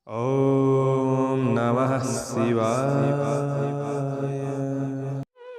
ओम नमः शिवाय।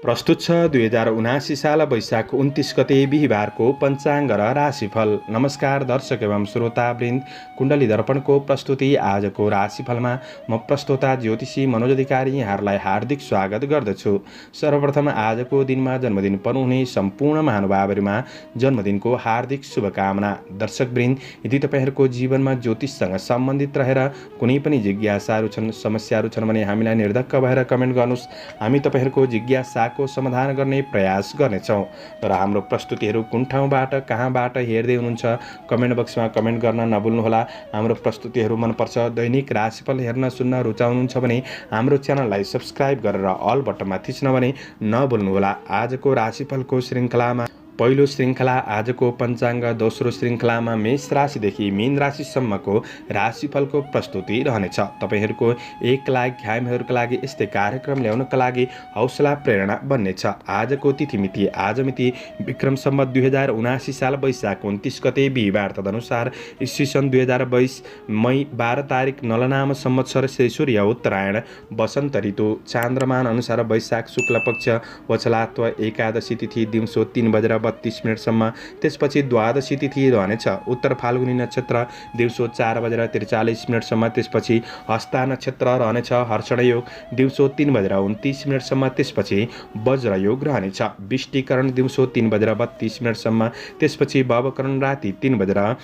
प्रस्तुत छ 2079 साल वैशाख 29 गते बिहिबारको पञ्चाङ्ग र राशिफल। नमस्कार दर्शक एवं श्रोतावृन्द, कुण्डली दर्पणको प्रस्तुति आजको राशिफलमा म प्रस्तोता ज्योतिषी मनोज अधिकारी यहाँहरूलाई हार्दिक स्वागत गर्दछु। सर्वप्रथम आजको दिनमा जन्मदिन पर्नुहुने सम्पूर्ण महानुभावहरूमा जन्मदिनको हार्दिक शुभकामना। दर्शकवृन्द, यदि तपाईँहरूको जीवनमा ज्योतिषसँग सम्बन्धित रहेर कुनै पनि जिज्ञासाहरू छन्, समस्याहरू छन् भने हामीलाई निर्धक्क भएर कमेन्ट गर्नुहोस्। हामी तपाईँहरूको जिज्ञासाको समाधान गर्ने प्रयास गर्नेछौँ। र हाम्रो प्रस्तुतिहरू कुन ठाउँबाट कहाँबाट हेर्दै हुनुहुन्छ कमेन्ट बक्समा कमेन्ट गर्न नभुल्नुहोला। हाम्रो प्रस्तुतिहरू मनपर्छ, दैनिक राशिफल हेर्न सुन्न रुचाउनुहुन्छ भने हाम्रो च्यानललाई सब्स्क्राइब गरेर अल बटनमा थिच्न भने नभुल्नुहोला। आजको राशिफलको श्रृङ्खलामा पहिलो श्रृङ्खला आजको पञ्चाङ्ग, दोस्रो श्रृङ्खलामा मेष राशिदेखि मीन राशिसम्मको राशिफलको प्रस्तुति रहनेछ। तपाईँहरूको एक लाख हामीहरूका लागि यस्तै कार्यक्रम ल्याउनका लागि हौसला प्रेरणा बन्नेछ। आजको तिथिमिति आज मिति विक्रम सम्वत 2079 साल वैशाख 29 गते बिहिबार, तदनुसार ईस्वी सन् 2022 मई 12 तारिक नलनाम संवत्सर श्री सूर्य उत्तरायण वसन्त ऋतु चान्द्रमान अनुसार वैशाख शुक्ल पक्ष वचलात्व एकादशी तिथि दिउँसो 3:32 त्यसपछि द्वादशी तिथि रहनेछ। उत्तर फाल्गुनी नक्षत्र दिउँसो 4:43 त्यसपछि हस्ता नक्षत्र रहनेछ। हर्षण योग दिउँसो 3:29 त्यसपछि वज्र योग रहनेछ। विष्टिकरण दिउँसो 3:32 त्यसपछि भवकरण राति 3:15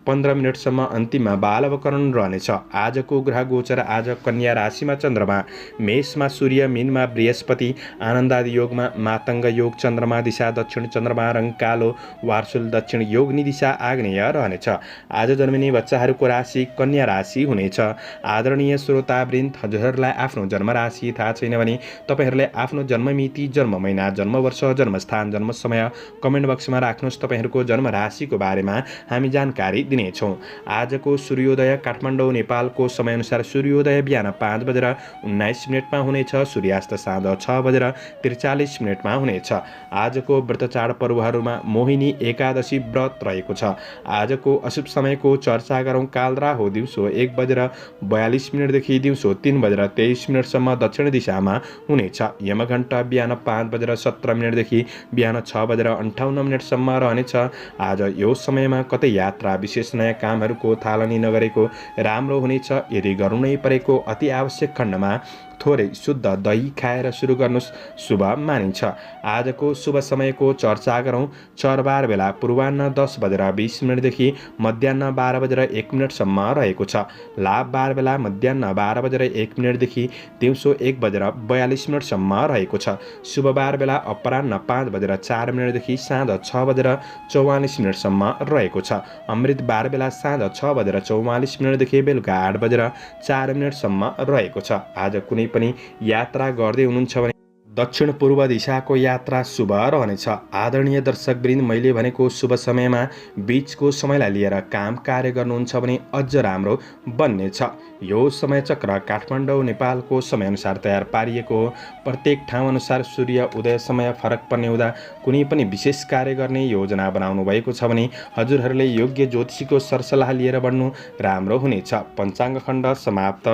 अन्तिममा बालवकरण रहनेछ। आजको ग्रह गोचर आज कन्या राशिमा चन्द्रमा, मेषमा सूर्य, मीनमा बृहस्पति, आनन्दादि योगमा मातङ्ग योग, चन्द्रमा दिशा दक्षिण, चन्द्रमा रङ कालो, वार्सुल दक्षिण, योगनी दिशा आग्नेय रहनेछ। आज जन्मिने बच्चाहरूको राशि कन्या राशि हुनेछ। आदरणीय श्रोतावृन्द, हजुरहरूलाई आफ्नो जन्म राशि थाहा छैन भने तपाईँहरूले आफ्नो जन्ममिति, जन्म महिना, जन्मवर्ष, जन्मस्थान, जन्म समय कमेन्ट बक्समा राख्नुहोस्। तपाईँहरूको जन्म राशिको बारेमा हामी जानकारी दिनेछौँ। आजको सूर्योदय काठमाडौँ नेपालको समयअनुसार सूर्योदय बिहान 5:19 हुनेछ। सूर्यास्त साँझ 6:43 हुनेछ। आजको व्रत चाड पर्वहरूमा मोहिनी एकादशी व्रत रहेको छ। आजको अशुभ समयको चर्चा गरौँ। काल राहु दिउँसो 1:42 देखि दिउँसो 3:23 दक्षिण दिशामा हुनेछ। यमघण्टा बिहान 5:17 देखि बिहान 6:58 रहनेछ। आज यो समयमा कतै यात्रा, विशेष नयाँ कामहरूको थालनी नगरेको राम्रो हुनेछ। यदि गर्नु नै परेको अति आवश्यक खण्डमा थोरै शुद्ध दही खाएर सुरु गर्नुहोस्, शुभ मानिन्छ। आजको शुभ समयको चर्चा गरौँ। चरबार बेला पूर्वाह्न 10:20 देखि मध्याह्न 12:01 रहेको छ। लाभ बार बेला मध्याह्न 12:01 देखि दिउँसो 1:42 रहेको छ। शुभ बार बेला अपराह्न 5:04 देखि साँझ 6:44 रहेको छ। अमृत बार बेला साँझ 6:44 देखि बेलुका 8:04 रहेको छ। आज कुनै पनि यात्रा गर्दै हुनुहुन्छ भने दक्षिण पूर्व दिशाको यात्रा शुभ रहनेछ। आदरणीय दर्शकवृन्द, मैले भनेको शुभ समयमा बीचको समयलाई लिएर काम कार्य गर्नुहुन्छ भने अझ राम्रो बन्नेछ। यो समय चक्र काठमाडौँ नेपालको समयअनुसार तयार पारिएको हो। प्रत्येक ठाउँ अनुसार सूर्य उदय समय फरक पर्ने हुँदा कुनै पनि विशेष कार्य गर्ने योजना बनाउनु भएको छ भने हजुरहरूले योग्य ज्योतिषीको सरसल्लाह लिएर बढ्नु राम्रो हुनेछ। पञ्चाङ्ग खण्ड समाप्त।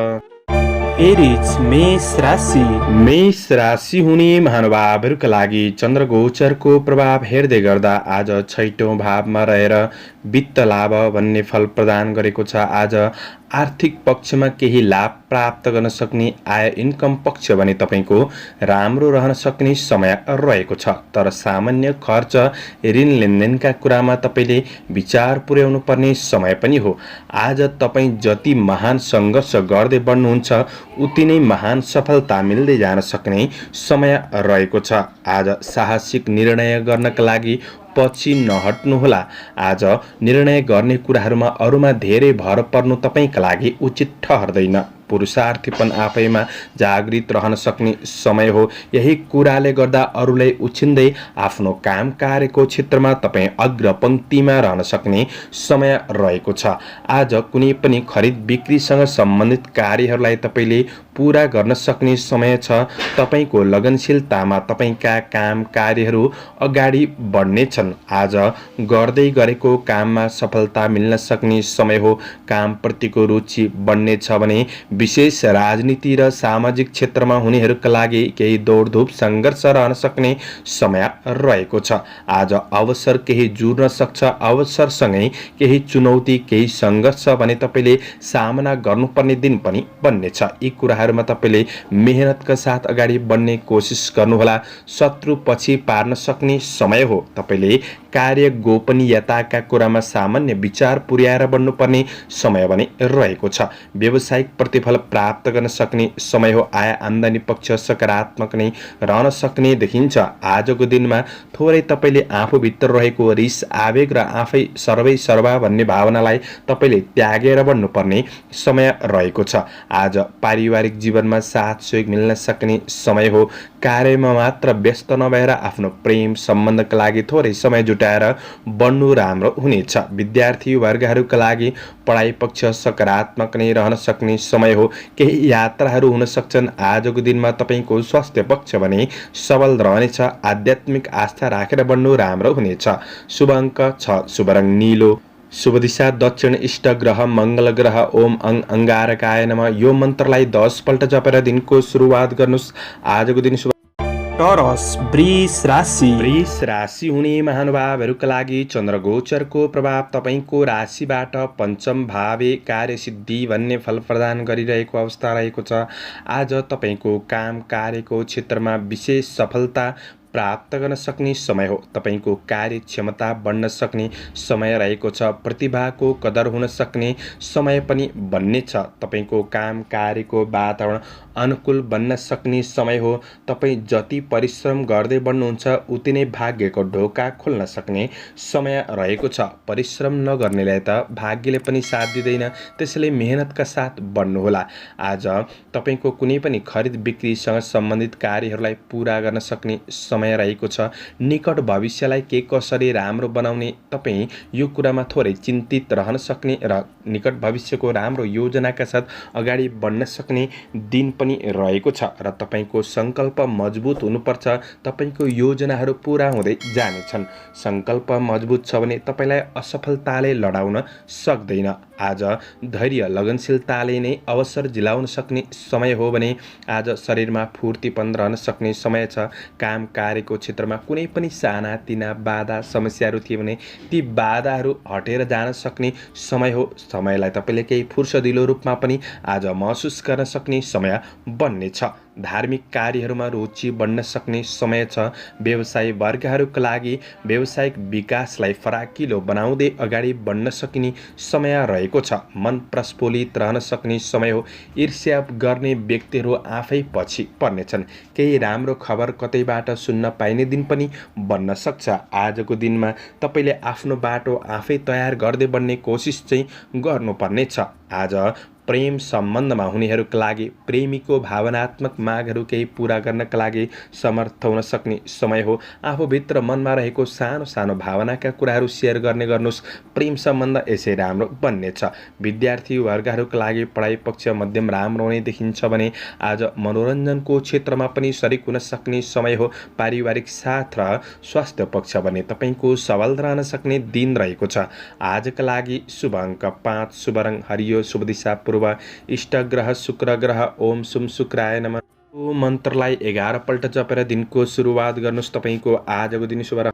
एरिज मेष राशि। मेष राशि हुने महानुभावहरूका लागि चन्द्र गोचरको प्रभाव हेर्दै गर्दा आज 6औं भावमा रहेर वित्त लाभ भन्ने फल प्रदान गरेको छ। आज आर्थिक पक्षमा केही लाभ प्राप्त गर्न सक्ने आय इन्कम पक्ष भने तपाईँको राम्रो रहन सक्ने समय रहेको छ। तर सामान्य खर्च, ऋण लेनदेनका कुरामा तपाईँले विचार पुर्याउनु पर्ने समय पनि हो। आज तपाईँ जति महान सङ्घर्ष गर्दै बढ्नुहुन्छ उति नै महान सफलता मिल्दै जान सक्ने समय रहेको छ। आज साहसिक निर्णय गर्नका लागि पछि नहट्नुहोला। आज निर्णय गर्ने कुराहरूमा अरूमा धेरै भर पर्नु तपाईँका लागि उचित ठहर्दैन। पुरुषार्थीपन आफैमा जागृत रहन सक्ने समय हो। यही कुराले गर्दा अरूलाई उछिन्दै आफ्नो काम कार्यको क्षेत्रमा तपाईँ अग्रपङ्क्तिमा रहन सक्ने समय रहेको छ। आज कुनै पनि खरिद बिक्रीसँग सम्बन्धित कार्यहरूलाई तपाईँले पूरा गर्न सक्ने समय छ। तपाईँको लगनशीलतामा तपाईँका काम कार्यहरू अगाडि बढ्नेछन्। आज गर्दै गरेको काममा सफलता मिल्न सक्ने समय हो। कामप्रतिको रुचि बढ्नेछ भने विशेष राजनीति र सामाजिक क्षेत्रमा हुनेहरूका लागि केही दौडधुप सङ्घर्ष रहन सक्ने समय रहेको छ। आज अवसर केही जुर्न सक्छ। अवसरसँगै केही चुनौती केही सङ्घर्ष भने तपाईँले सामना गर्नुपर्ने दिन पनि बन्नेछ। यी कुराहरूमा तपाईँले मेहनतका साथ अगाडि बढ्ने कोसिस गर्नुहोला। शत्रु पछि पार्न सक्ने समय हो। तपाईँले कार्य गोपनीयताका कुरामा सामान्य विचार पुर्याएर बढ्नुपर्ने समय पनि रहेको छ। व्यावसायिक प्रतिफल प्राप्त गर्न सक्ने समय हो। आय आम्दानी पक्ष सकारात्मक नै रहन सक्ने देखिन्छ। आजको दिनमा थोरै तपाईँले आफूभित्र रहेको रिस आवेग र आफै सर्वै सर्वा भन्ने भावनालाई तपाईँले त्यागेर बढ्नुपर्ने समय रहेको छ। आज पारिवारिक जीवनमा साथ सहयोग मिल्न सक्ने समय हो। कार्यमा मात्र व्यस्त नभएर आफ्नो प्रेम सम्बन्धका लागि थोरै समय जुटाएर बढ्नु राम्रो हुनेछ। विद्यार्थी वर्गहरूका लागि पढाइ पक्ष सकारात्मक नै रहन सक्ने समय हो। केही यात्राहरू हुन सक्छन्। आजको दिनमा तपाईँको स्वास्थ्य पक्ष भने सबल रहनेछ। आध्यात्मिक आस्था राखेर बढ्नु राम्रो हुनेछ। शुभ अङ्क 6, शुभ रङ नीलो, शुभ दिशा दक्षिण, इष्ट ग्रह मङ्गल ग्रह। ओम अङ्गारकाय नमः। यो मन्त्रलाई 10 पल्ट जपेर दिनको सुरुवात गर्नुहोस्। आजको दिन शुभ टोरस वृष राशि। वृष राशि हुने महानुभावहरूका लागि चन्द्रगोचरको प्रभाव तपाईँको राशिबाट पञ्चम भावे कार्यसिद्धि भन्ने फल प्रदान गरिरहेको अवस्था रहेको छ। आज तपाईँको काम कार्यको क्षेत्रमा विशेष सफलता प्राप्त गर्न सक्ने समय हो। तपाईँको कार्यक्षमता बढ्न सक्ने समय रहेको छ। प्रतिभाको कदर हुन सक्ने समय पनि बन्नेछ। तपाईँको काम कार्यको वातावरण अनुकूल बन्न सक्ने समय हो। तपाईँ जति परिश्रम गर्दै बढ्नुहुन्छ उति नै भाग्यको ढोका खोल्न सक्ने समय रहेको छ। परिश्रम नगर्नेलाई त भाग्यले पनि साथ दिँदैन, त्यसैले मेहनतका साथ बढ्नुहोला। आज तपाईँको कुनै पनि खरिद बिक्रीसँग सम्बन्धित कार्यहरूलाई पुरा गर्न सक्ने समय रहेको छ। निकट भविष्यलाई के कसरी राम्रो बनाउने तपाईँ यो कुरामा थोरै चिन्तित रहन सक्ने र निकट भविष्यको राम्रो योजनाका साथ अगाडि बढ्न सक्ने दिन पनि रहेको छ र तपाईँको सङ्कल्प मजबुत हुनुपर्छ। तपाईँको योजनाहरू पुरा हुँदै जानेछन्। सङ्कल्प मजबुत छ भने तपाईँलाई असफलताले लडाउन सक्दैन। आज धैर्य लगनशीलताले नै अवसर जिलाउन सक्ने समय हो भने आज शरीरमा फुर्तीपन रहन सक्ने समय छ। काम कार्यको क्षेत्रमा कुनै पनि सानातिना बाधा समस्याहरू थिए भने ती बाधाहरू हटेर जान सक्ने समय हो। समयलाई तपाईँले केही फुर्सदिलो रूपमा पनि आज महसुस गर्न सक्ने समय बन्नेछ। धार्मिक कार्यहरूमा रुचि बढ्न सक्ने समय छ। व्यवसायी वर्गहरूका लागि व्यावसायिक विकासलाई फराकिलो बनाउँदै अगाडि बढ्न सकिने समय रहेको छ। मन प्रस्फुलित रहन सक्ने समय हो। ईर्ष्या गर्ने व्यक्तिहरू आफै पछि पर्नेछन्। केही राम्रो खबर कतैबाट सुन्न पाइने दिन पनि बन्न सक्छ। आजको दिनमा तपाईँले आफ्नो बाटो आफै तयार गर्दै बढ्ने कोसिस चाहिँ गर्नुपर्नेछ। आज प्रेम सम्बन्धमा हुनेहरूका लागि प्रेमीको भावनात्मक मागहरू केही पुरा गर्नका लागि समर्थ हुन सक्ने समय हो। आफूभित्र मनमा रहेको सानो सानो भावनाका कुराहरू सेयर गर्नुहोस्। प्रेम सम्बन्ध यसै राम्रो बन्नेछ। विद्यार्थी वर्गहरूका लागि पढाइ पक्ष मध्यम राम्रो नै देखिन्छ भने आज मनोरञ्जनको क्षेत्रमा पनि सरिक हुन सक्ने समय हो। पारिवारिक साथ र स्वास्थ्य पक्ष भने तपाईँको सबल रहन सक्ने दिन रहेको छ। आजका लागि शुभ अङ्क 5, शुभ रङ हरियो, शुभ दिशा पूर्व, इष्ट ग्रह शुक्र ग्रह। ओम शुभ शुक्राय नमः। यो मन्त्रलाई 11 पल्ट जपेर दिनको सुरुवात गर्नुहोस्। तपाईँको आजको दिन शुभ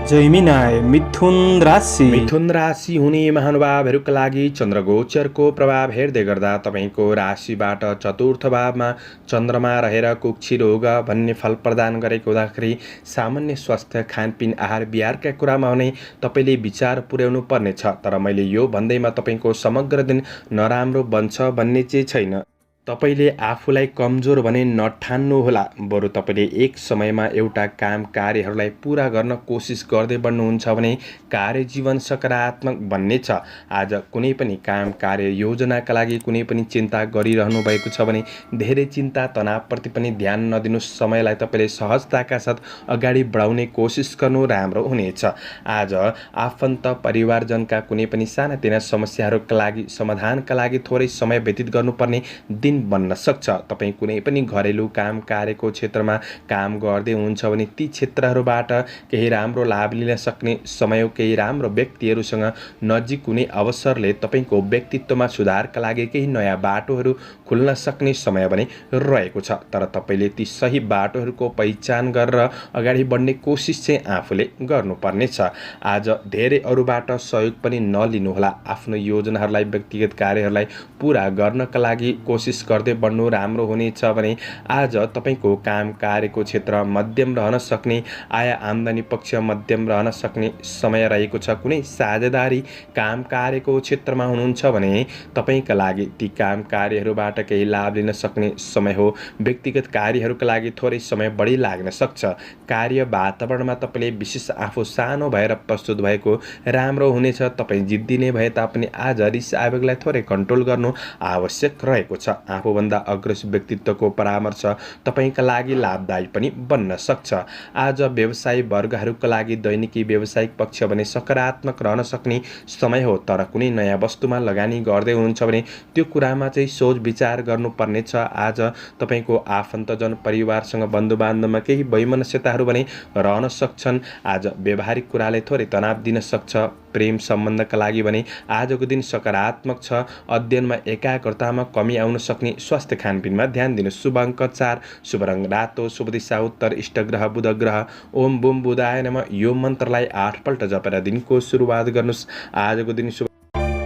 जैमिनाय मिथुन राशि। मिथुन राशि हुने महानुभावहरूका लागि चन्द्रगोचरको प्रभाव हेर्दै गर्दा तपाईँको राशिबाट चतुर्थ भावमा चन्द्रमा रहेर कुक्षी रोग भन्ने फल प्रदान गरेको हुँदाखेरि सामान्य स्वास्थ्य खानपिन आहार विहारका कुरामा भने तपाईँले विचार पुर्याउनु पर्नेछ। तर मैले यो भन्दैमा तपाईँको समग्र दिन नराम्रो बन्छ भन्ने चाहिँ छैन। तपाईँले आफूलाई कमजोर भने नठान्नुहोला, बरु तपाईँले एक समयमा एउटा काम कार्यहरूलाई पुरा गर्न कोसिस गर्दै बढ्नुहुन्छ भने कार्यजीवन सकारात्मक बन्नेछ। आज कुनै पनि काम कार्य योजनाका लागि कुनै पनि चिन्ता गरिरहनु भएको छ भने धेरै चिन्ता तनावप्रति पनि ध्यान नदिनुहोस्। समयलाई तपाईँले सहजताका साथ अगाडि बढाउने कोसिस गर्नु राम्रो हुनेछ। आज आफन्त परिवारजनका कुनै पनि सानातिना समस्याहरूका लागि समाधानका लागि थोरै समय व्यतीत गर्नुपर्ने दिन बन्न सक्छ। तपाईँ कुनै पनि घरेलु काम कार्यको क्षेत्रमा काम गर्दै हुनुहुन्छ भने ती क्षेत्रहरूबाट केही राम्रो लाभ लिन सक्ने समय हो। केही राम्रो व्यक्तिहरूसँग नजिक हुने अवसरले तपाईँको व्यक्तित्वमा सुधारका लागि केही नयाँ बाटोहरू खुल्न सक्ने समय पनि रहेको छ। तर तपाईँले ती सही बाटोहरूको पहिचान गरेर अगाडि बढ्ने कोसिस चाहिँ आफूले गर्नुपर्नेछ। आज धेरै अरूबाट सहयोग पनि नलिनुहोला। आफ्नो योजनाहरूलाई व्यक्तिगत कार्यहरूलाई पुरा गर्नका लागि कोसिस गर्दै बढ्नु राम्रो हुनेछ भने आज तपाईँको काम कार्यको क्षेत्र मध्यम रहन सक्ने, आय आम्दानी पक्ष मध्यम रहन सक्ने समय रहेको छ। कुनै साझेदारी काम कार्यको क्षेत्रमा हुनुहुन्छ भने तपाईँका लागि ती काम कार्यहरूबाट केही लाभ लिन सक्ने समय हो। व्यक्तिगत कार्यहरूका लागि थोरै समय बढी लाग्न सक्छ। कार्य वातावरणमा तपाईँले विशेष आफू सानो भएर प्रस्तुत भएको राम्रो हुनेछ। तपाईँ जिद्दिने भए तापनि आज रिस आवेगलाई थोरै कन्ट्रोल गर्नु आवश्यक रहेको छ। आफूभन्दा अग्रज व्यक्तित्वको परामर्श तपाईँका लागि लाभदायी पनि बन्न सक्छ। आज व्यवसायी वर्गहरूका लागि दैनिकी व्यावसायिक पक्ष भने सकारात्मक रहन सक्ने समय हो। तर कुनै नयाँ वस्तुमा लगानी गर्दै हुनुहुन्छ भने त्यो कुरामा चाहिँ सोच विचार गर्नुपर्नेछ। आज तपाईँको आफन्तजन परिवारसँग बन्धुबान्धवमा केही वैमनस्यताहरू भने रहन सक्छन्। आज व्यावहारिक कुराले थोरै तनाव दिन सक्छ। प्रेम सम्बन्धका लागि भने आजको दिन सकारात्मक छ। अध्ययनमा एकाग्रतामा कमी आउन सक्ने। स्वास्थ्य खानपिनमा ध्यान दिनु। शुभ अङ्क 4, शुभ रङ रातो, शुभ दिशा उत्तर, इष्टग्रह बुध ग्रह। ओम बुम बुधाय नमः यो मन्त्रलाई 8 पल्ट जपेर दिनको सुरुवात गर्नुहोस्। आजको दिन शुभ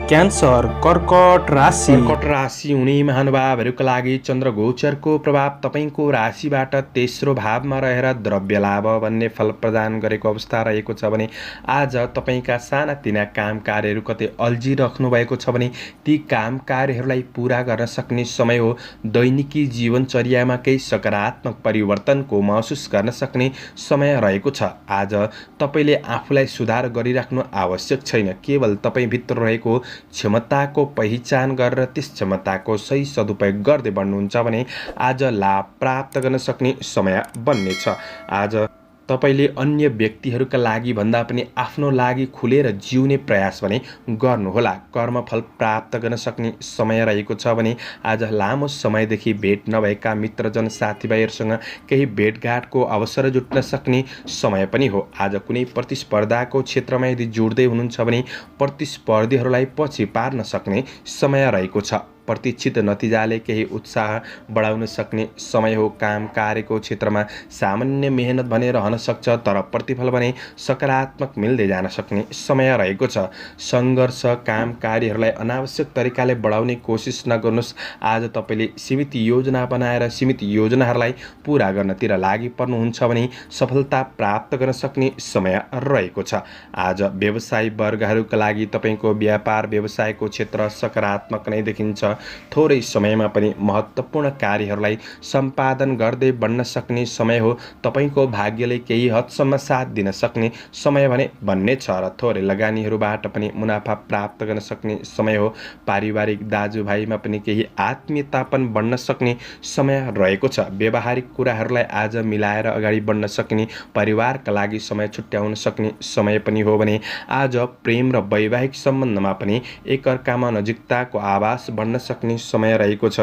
क्यान्सर कर्कट राशि। कर्कट राशि हुने महानुभावहरूका लागि चन्द्रगोचरको प्रभाव तपाईँको राशिबाट तेस्रो भावमा रहेर द्रव्य लाभ भन्ने फल प्रदान गरेको अवस्था रहेको छ भने आज तपाईँका सानातिना काम कार्यहरू कतै अल्झिराख्नु भएको छ भने ती काम कार्यहरूलाई पुरा गर्न सक्ने समय हो। दैनिकी जीवनचर्यामा केही सकारात्मक परिवर्तनको महसुस गर्न सक्ने समय रहेको छ। आज तपाईँले आफूलाई सुधार गरिराख्नु आवश्यक छैन। केवल तपाईँभित्र रहेको क्षमताको पहिचान गरेर त्यस क्षमताको सही सदुपयोग गर्दै बढ्नुहुन्छ भने आज लाभ प्राप्त गर्न सक्ने समय बन्नेछ। आज तपाईँले अन्य व्यक्तिहरूका लागि भन्दा पनि आफ्नो लागि खुलेर जिउने प्रयास भने गर्नुहोला। कर्मफल प्राप्त गर्न सक्ने समय रहेको छ भने आज लामो समयदेखि भेट नभएका मित्रजन साथीभाइहरूसँग केही भेटघाटको अवसर जुट्न सक्ने समय पनि हो। आज कुनै प्रतिस्पर्धाको क्षेत्रमा यदि जोड्दै हुनुहुन्छ भने प्रतिस्पर्धीहरूलाई पछि पार्न सक्ने समय रहेको छ। प्रतीक्षित नतिजाले केही उत्साह बढाउन सक्ने समय हो। काम कार्यको क्षेत्रमा सामान्य मेहनत भने रहन सक्छ, तर प्रतिफल भने सकारात्मक मिल्दै जान सक्ने समय रहेको छ। सङ्घर्ष काम कार्यहरूलाई अनावश्यक तरिकाले बढाउने कोसिस नगर्नुहोस्। आज तपाईँले सीमित योजना बनाएर सीमित योजनाहरूलाई पुरा गर्नतिर लागि पर्नुहुन्छ भने सफलता प्राप्त गर्न सक्ने समय रहेको छ। आज व्यवसायी वर्गहरूका लागि तपाईँको व्यापार व्यवसायको क्षेत्र सकारात्मक नै देखिन्छ। थोरै समयमा पनि महत्त्वपूर्ण कार्यहरूलाई सम्पादन गर्दै बढ्न सक्ने समय हो। तपाईँको भाग्यले केही हदसम्म साथ दिन सक्ने समय भने बन्नेछ र थोरै लगानीहरूबाट पनि मुनाफा प्राप्त गर्न सक्ने समय हो। पारिवारिक दाजुभाइमा पनि केही आत्मीयता पनि बढ्न सक्ने समय रहेको छ। व्यावहारिक कुराहरूलाई आज मिलाएर अगाडि बढ्न सक्ने, परिवारका लागि समय छुट्याउन सक्ने समय पनि हो भने आज प्रेम र वैवाहिक सम्बन्धमा पनि एकअर्कामा नजिकताको आभास बढ्न सक्ने समय रहेको छ।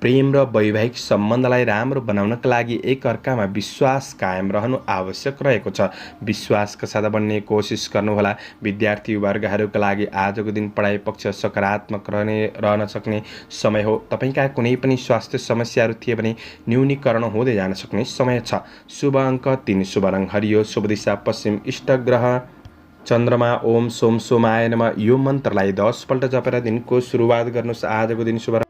प्रेम र वैवाहिक सम्बन्धलाई राम्रो बनाउनका लागि एकअर्कामा विश्वास कायम रहनु आवश्यक रहेको छ। विश्वासका साथ बढ्ने कोसिस गर्नुहोला। विद्यार्थी वर्गहरूका लागि आजको दिन पढाइ पक्ष सकारात्मक रहन सक्ने समय हो। तपाईँका कुनै पनि स्वास्थ्य समस्याहरू थिए भने न्यूनीकरण हुँदै जान सक्ने समय छ। शुभ अङ्क 3, शुभ रङ हरियो, शुभ दिशा पश्चिम, इष्ट ग्रह चन्द्रमा। ओम सोम सोमाय नमः यो मन्त्रलाई 10 पल्ट जपेर दिनको सुरुवात गर्नुहोस्। आजको दिन शुभ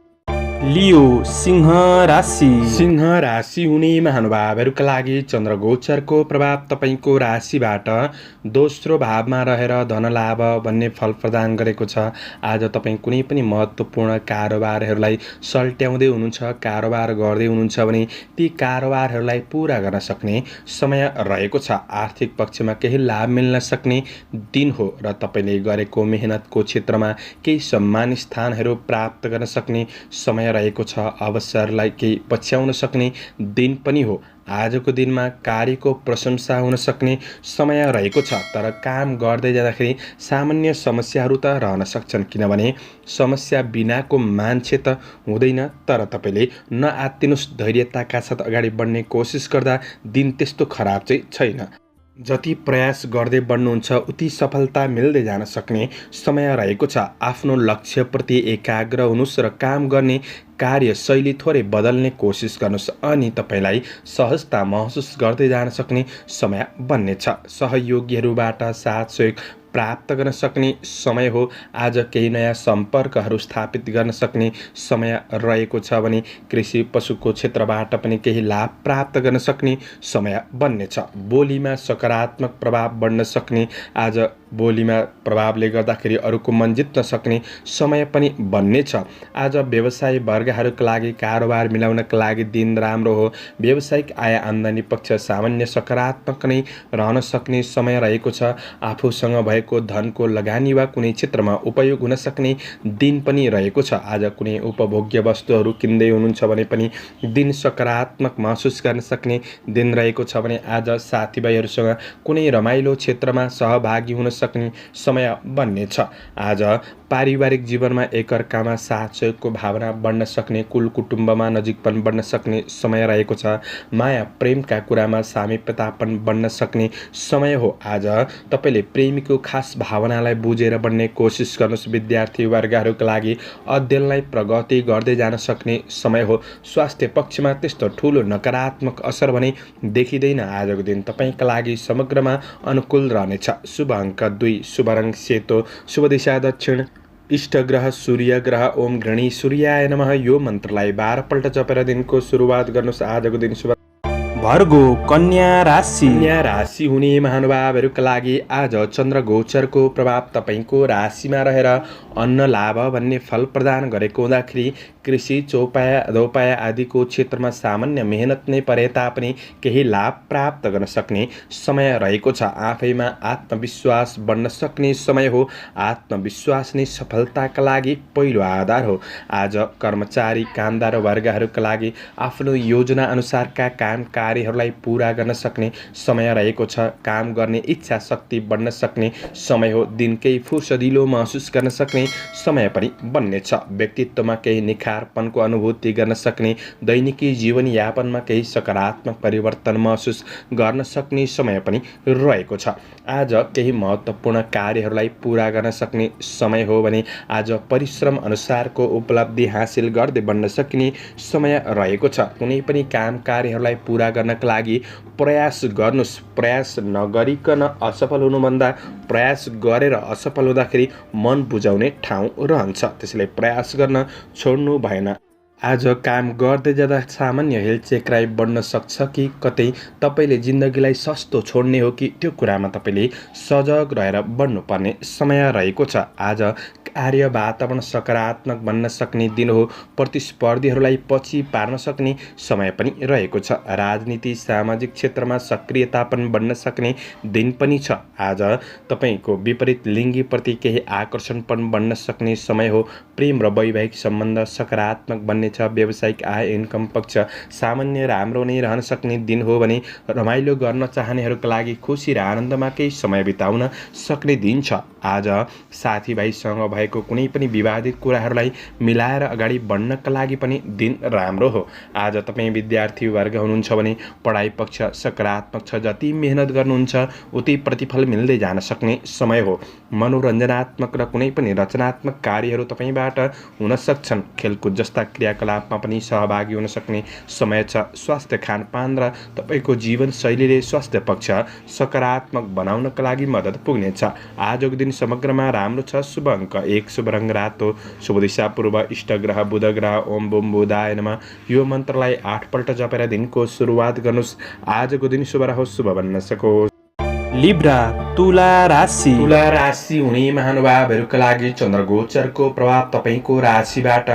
लियो सिंह राशि। सिंह राशि हुने महानुभावहरूका लागि चन्द्रगोचरको प्रभाव तपाईँको राशिबाट दोस्रो भावमा रहेर धनलाभ भन्ने फल प्रदान गरेको छ। आज तपाईँ कुनै पनि महत्त्वपूर्ण कारोबारहरूलाई सल्ट्याउँदै हुनुहुन्छ, कारोबार गर्दै हुनुहुन्छ भने ती कारोबारहरूलाई पुरा गर्न सक्ने समय रहेको छ। आर्थिक पक्षमा केही लाभ मिल्न सक्ने दिन हो र तपाईँले गरेको मेहनतको क्षेत्रमा केही सम्मान स्थानहरू प्राप्त गर्न सक्ने समय रहेको छ। अवसरलाई केही पछ्याउन सक्ने दिन पनि हो। आजको दिनमा कार्यको प्रशंसा हुन सक्ने समय रहेको छ, तर काम गर्दै जाँदाखेरि सामान्य समस्याहरू त रहन सक्छन्, किनभने समस्या बिनाको मान्छे त हुँदैन। तर तपाईँले नआत्तिनुस्, धैर्यताका साथ अगाडि बढ्ने कोसिस गर्दा दिन त्यस्तो खराब चाहिँ छैन। जति प्रयास गर्दै बढ्नुहुन्छ उति सफलता मिल्दै जान सक्ने समय रहेको छ। आफ्नो लक्ष्यप्रति एकाग्र हुनुहोस् र काम गर्ने कार्यशैली थोरै बदल्ने कोसिस गर्नुहोस् अनि तपाईँलाई सहजता महसुस गर्दै जान सक्ने समय बन्नेछ। सहयोगीहरूबाट साथ सहयोग प्राप्त गर्न सक्ने समय हो। आज केही नयाँ सम्पर्कहरू स्थापित गर्न सक्ने समय रहेको छ भने कृषि पशुको क्षेत्रबाट पनि केही लाभ प्राप्त गर्न सक्ने समय बन्नेछ। बोलीमा सकारात्मक प्रभाव बढ्न सक्ने, आज बोलीमा प्रभावले गर्दाखेरि अरूको मन जित्न सक्ने समय पनि बन्नेछ। आज व्यवसाय वर्गहरूका लागि कारोबार मिलाउनका लागि दिन राम्रो हो। व्यावसायिक आय आम्दानी पक्ष सामान्य सकारात्मक नै रहन सक्ने समय रहेको छ। आफूसँग भएको धनको लगानी वा कुनै क्षेत्रमा उपयोग हुन सक्ने दिन पनि रहेको छ। आज कुनै उपभोग्य वस्तुहरू किन्दै हुनुहुन्छ भने पनि दिन सकारात्मक महसुस गर्न सक्ने दिन रहेको छ भने आज साथीभाइहरूसँग कुनै रमाइलो क्षेत्रमा सहभागी हुन सक्ने समय बन्नेछ। आज पारिवारिक जीवनमा एकअर्कामा साथ सहयोगको भावना बढ्न सक्ने, कुल कुटुम्बमा नजिकपन बढ्न सक्ने समय रहेको छ। माया प्रेमका कुरामा सामिप्यतापन बढ्न सक्ने समय हो। आज तपाईँले प्रेमीको खास भावनालाई बुझेर बढ्ने कोसिस गर्नुहोस्। विद्यार्थी वर्गहरूका लागि अध्ययनलाई प्रगति गर्दै जान सक्ने समय हो। स्वास्थ्य पक्षमा त्यस्तो ठुलो नकारात्मक असर भने देखिँदैन। आजको दिन तपाईँका लागि समग्रमा अनुकूल रहनेछ। शुभ अङ्क 2, शुभ रङ सेतो, शुभ दिशा दक्षिण, इष्ट ग्रह सूर्य ग्रह। ओम गृणी सूर्याय नमः। यो मन्त्रलाई 12 पल्ट जपेर दिनको सुरुवात गर्नुहोस्। आजको दिन शुभ। भर्गो कन्या राशि। कन्या राशि हुने महानुभावहरूका लागि आज चन्द्रगोचरको प्रभाव तपाईँको राशिमा रहेर अन्न लाभ भन्ने फल प्रदान गरेको हुँदाखेरि कृषि, चौपाया, धौपाया आदिको क्षेत्रमा सामान्य मेहनत नै परे तापनि केही लाभ प्राप्त गर्न सक्ने समय रहेको छ। आफैमा आत्मविश्वास बढ्न सक्ने समय हो। आत्मविश्वास नै सफलताका लागि पहिलो आधार हो। आज कर्मचारी, कामदार वर्गहरूका लागि आफ्नो योजना अनुसारका काम कार्यहरूलाई पुरा गर्न सक्ने समय रहेको छ। काम गर्ने इच्छा शक्ति बढ्न सक्ने समय हो। दिन केही फुर्सदिलो महसुस गर्न सक्ने समय पनि बन्नेछ। व्यक्तित्वमा केही निखारपनको अनुभूति गर्न सक्ने, दैनिकी जीवनयापनमा केही सकारात्मक परिवर्तन महसुस गर्न सक्ने समय पनि रहेको छ। आज केही महत्त्वपूर्ण कार्यहरूलाई पुरा गर्न सक्ने समय हो भने आज परिश्रम अनुसारको उपलब्धि हासिल गर्दै बढ्न सक्ने समय रहेको छ। कुनै पनि काम कार्यहरूलाई पुरा गर्नका लागि प्रयास गर्नुहोस्। प्रयास नगरिकन असफल हुनुभन्दा प्रयास गरेर असफल हुँदाखेरि मन बुझाउने ठाउँ रहन्छ, त्यसैले प्रयास गर्न छोड्नु भएन। आज काम गर्दै जाँदा सामान्य हेलचेक्राइ बढ्न सक्छ कि कतै तपाईँले जिन्दगीलाई सस्तो छोड्ने हो कि त्यो कुरामा तपाईँले सजग रहेर बढ्नुपर्ने समय रहेको छ। आज कार्य वातावरण सकारात्मक बन्न सक्ने दिन हो। प्रतिस्पर्धीहरूलाई पछि पार्न सक्ने समय पनि रहेको छ। राजनीति, सामाजिक क्षेत्रमा सक्रियता पनि बढ्न सक्ने दिन पनि छ। आज तपाईँको विपरीत लिङ्गीप्रति केही आकर्षण पनि बढ्न सक्ने समय हो। प्रेम र वैवाहिक सम्बन्ध सकारात्मक बन्नेछ। व्यावसायिक आय इन्कम पक्ष सामान्य राम्रो नै रहन सक्ने दिन हो भने रमाइलो गर्न चाहनेहरूका लागि खुसी र आनन्दमा केही समय बिताउन सक्ने दिन छ। आज साथीभाइसँग भएको कुनै पनि विवादित कुराहरूलाई मिलाएर अगाडि बढ्नका लागि पनि दिन राम्रो हो। आज तपाईँ विद्यार्थी वर्ग हुनुहुन्छ भने पढाइ पक्ष सकारात्मक छ। जति मेहनत गर्नुहुन्छ उति प्रतिफल मिल्दै जान सक्ने समय हो। मनोरञ्जनात्मक र कुनै पनि रचनात्मक कार्यहरू तपाईँबाट हुन सक्छन्। खेलकुद जस्ता क्रियाकलाप क्रियाकलापमा पनि सहभागी हुन सक्ने समय छ। स्वास्थ्य खानपान र तपाईँको जीवनशैलीले स्वास्थ्य पक्ष सकारात्मक बनाउनका लागि मद्दत पुग्नेछ। आजको दिन समग्रमा राम्रो छ। शुभ अङ्क 1, शुभ रङ रातो, शुभ दिशा पूर्व, इष्ट ग्रह बुध ग्रह। ओम बुम बुधाय नमः। यो मन्त्रलाई 8 पल्ट जपेर दिनको सुरुवात गर्नुहोस्। आजको दिन शुभ रहोस्, शुभ बन्न सकोस्। लिब्रा तुला राशि। तुला राशि हुने महानुभावहरूका लागि चन्द्रगोचरको प्रभाव तपाईँको राशिबाट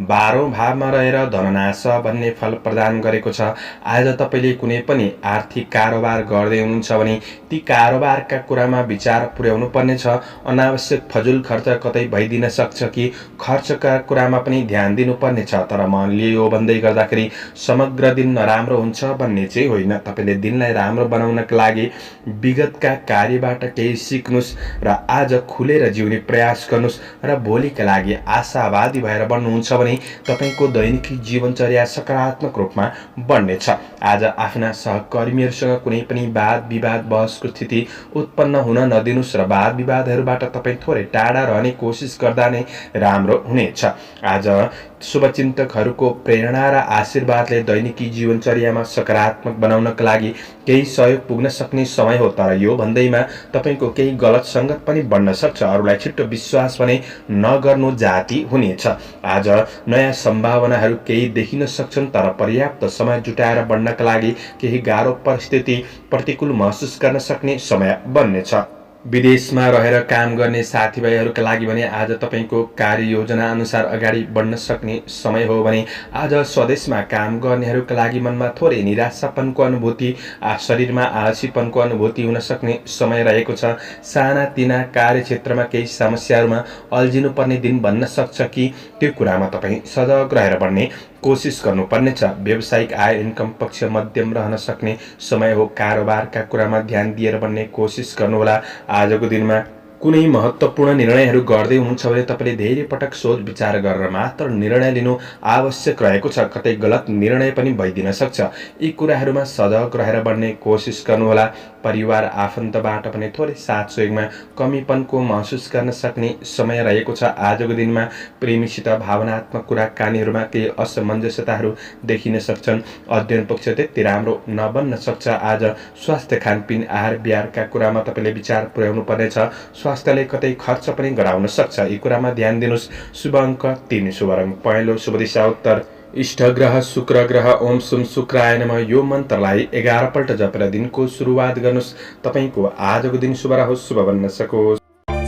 12औं भावमा रहेर धननाश भन्ने फल प्रदान गरेको छ। आज तपाईँले कुनै पनि आर्थिक कारोबार गर्दै हुनुहुन्छ भने ती कारोबारका कुरामा विचार पुर्याउनु पर्नेछ। अनावश्यक फजुल खर्च कतै भइदिन सक्छ कि खर्चका कुरामा पनि ध्यान दिनुपर्नेछ। तर मनले यो भन्दै गर्दाखेरि समग्र दिन नराम्रो हुन्छ भन्ने चाहिँ होइन। तपाईँले दिनलाई राम्रो बनाउनका लागि विगतका कार्यबाट केही सिक्नुहोस् र आज खुलेर जिउने प्रयास गर्नुहोस् र भोलिका लागि आशावादी भएर बन्नुहुन्छ भने तपाईँको दैनिकी जीवनचर्या सकारात्मक रूपमा बढ्नेछ। आज आफ्ना सहकर्मीहरूसँग कुनै पनि वाद विवाद बहसको स्थिति उत्पन्न हुन नदिनुहोस् र वाद विवादहरूबाट तपाईँ थोरै टाढा रहने कोसिस गर्दा नै राम्रो हुनेछ। आज शुभचिन्तकहरूको प्रेरणा र आशीर्वादले दैनिकी जीवनचर्यामा सकारात्मक बनाउनका लागि केही सहयोग पुग्न सक्ने समय हो। तर यो भन्दैमा तपाईँको केही गलत सङ्गत पनि बन्न सक्छ। अरूलाई छिट्टो विश्वास भने नगर्नु जाति हुनेछ। आज नयाँ सम्भावनाहरू केही देखिन सक्छन्, तर पर्याप्त समय जुटाएर बढ्नका लागि केही गाह्रो परिस्थिति प्रतिकूल महसुस गर्न सक्ने समय बन्नेछ। विदेशमा रहेर काम गर्ने साथीभाइहरूका लागि भने आज तपाईँको कार्ययोजना अनुसार अगाडि बढ्न सक्ने समय हो भने आज स्वदेशमा काम गर्नेहरूका लागि मनमा थोरै निराशापनको अनुभूति, शरीरमा आलसीपनको अनुभूति हुन सक्ने समय रहेको छ। सानातिना कार्यक्षेत्रमा केही समस्याहरूमा अल्झिनुपर्ने दिन बन्न सक्छ कि त्यो कुरामा तपाईँ सजग रहेर बढ्ने कोसिस गर्नुपर्नेछ। व्यावसायिक आय इन्कम पक्ष मध्यम रहन सक्ने समय हो। कारोबारका कुरामा ध्यान दिएर बढ्ने कोसिस गर्नुहोला। आजको दिनमा कुनै महत्त्वपूर्ण निर्णयहरू गर्दै हुनुहुन्छ भने तपाईँले धेरै पटक सोच विचार गरेर मात्र निर्णय लिनु आवश्यक रहेको छ। कतै गलत निर्णय पनि भइदिन सक्छ। यी कुराहरूमा सजग रहेर बढ्ने कोसिस गर्नुहोला। परिवार आफन्तबाट पनि थोरै साथ सहयोगमा कमीपनको महसुस गर्न सक्ने समय रहेको छ। आजको दिनमा प्रेमीसित भावनात्मक कुराकानीहरूमा केही असमञ्जसताहरू देखिन सक्छन्। अध्ययन पक्ष त्यति राम्रो नबन्न सक्छ। आज स्वास्थ्य खानपिन आहार विहारका कुरामा तपाईँले विचार पुर्याउनु पर्नेछ। स्वास्थ्यले कतै खर्च पनि गराउन सक्छ। यी कुरामा ध्यान दिनुहोस्। शुभ अङ्क 3, शुभ रङ पहेँलो, शुभ दिशा उत्तर, इष्ट ग्रह शुक्र ग्रह। ओम सुम शुक्राय नमः। यो मन्त्रलाई 11 पल्ट जपेर दिनको सुरुवात गर्नुहोस्। तपाईँको आजको दिन शुभ रहोस्, शुभ बन्न सकोस्।